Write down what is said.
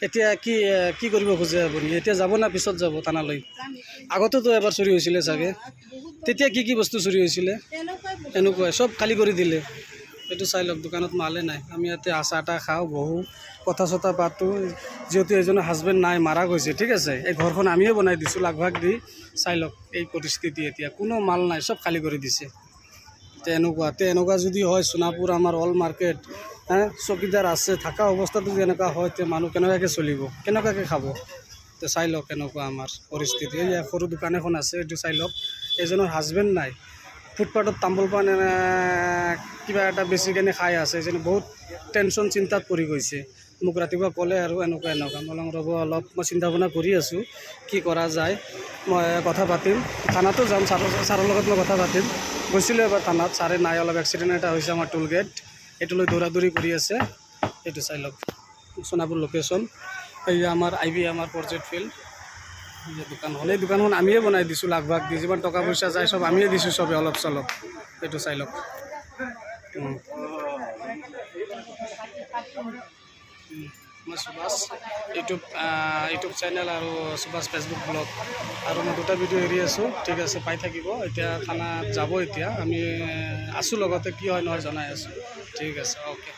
এতিয়া কি কি কৰিব খোজে আপুনি? এতিয়া যাব না পিছত যাব থানালৈ? আগতেতো এবাৰ চুৰি হৈছিলে চাগে, তেতিয়া কি কি বস্তু চুৰি হৈছিলে? এনেকুৱাই চব খালী কৰি দিলে। এইটো চাই লওক, দোকানত মালে নাই। আমি ইয়াতে চাহ তাহ খাওঁ, বহোঁ, কথা চথা পাতোঁ। যিহেতু এজনৰ হাজবেণ্ড নাই, মাৰা গৈছে, ঠিক আছে। এই ঘৰখন আমিয়ে বনাই দিছোঁ লাগ দি। চাই লওক এই পৰিস্থিতি, এতিয়া কোনো মাল নাই, চব খালী কৰি দিছে। এনেকুৱা যদি হয় সোণাপুৰ আমাৰ অল মাৰ্কেট, চকীদাৰ আছে, থকা অৱস্থাটো যদি এনেকুৱা হয়, তে মানুহ কেনেকুৱাকৈ চলিব, কেনেকুৱাকৈ খাব? তো চাই লওক কেনেকুৱা আমাৰ পৰিস্থিতি। এই সৰু দোকান এখন আছে, এইটো চাই লওক। এজনৰ হাজবেণ্ড নাই, ফুটপাথত তামোল পাণ কিবা এটা বেছি কেনে খাই আছে। যেনে বহুত টেনশ্যন চিন্তাত পৰি গৈছে। মোক ৰাতিপুৱা ক'লে আৰু এনেকুৱা মই ৰ'ব অলপ মই চিন্তা ভাৱনা কৰি আছোঁ, কি কৰা যায়। মই কথা পাতিম, থানাতো যাম, ছাৰৰ লগত মই কথা পাতিম। গৈছিলোঁ এবাৰ থানাত, ছাৰে নাই, অলপ এক্সিডেণ্ট এটা হৈছে আমাৰ টোল গেট, এইটো লৈ দৌৰাদৌৰি কৰি আছে। এইটো চাই লওক সোণাপুৰ লোকেশ্যন। এই আমাৰ আমাৰ প্ৰজেক্ট ফিল্ড, এই দোকানখন, এই দোকানখন আমিয়ে বনাই দিছোঁ লাগ ভাগ দি। যিমান টকা পইচা যায় চব আমিয়ে দিছোঁ, চবে অলপ চলপ। এইটো চাই লওক। মই সুভাষ ইউটিউব চেনেল আৰু সুভাষ ফেচবুক ব্লগ, আৰু মই 2টা ভিডিঅ' এৰি আছোঁ, ঠিক আছে, পাই থাকিব। এতিয়া থানাত যাব, এতিয়া আমি আছোঁ লগতে, কি হয় নহয় জনাই আছোঁ, ঠিক আছে, অ'কে।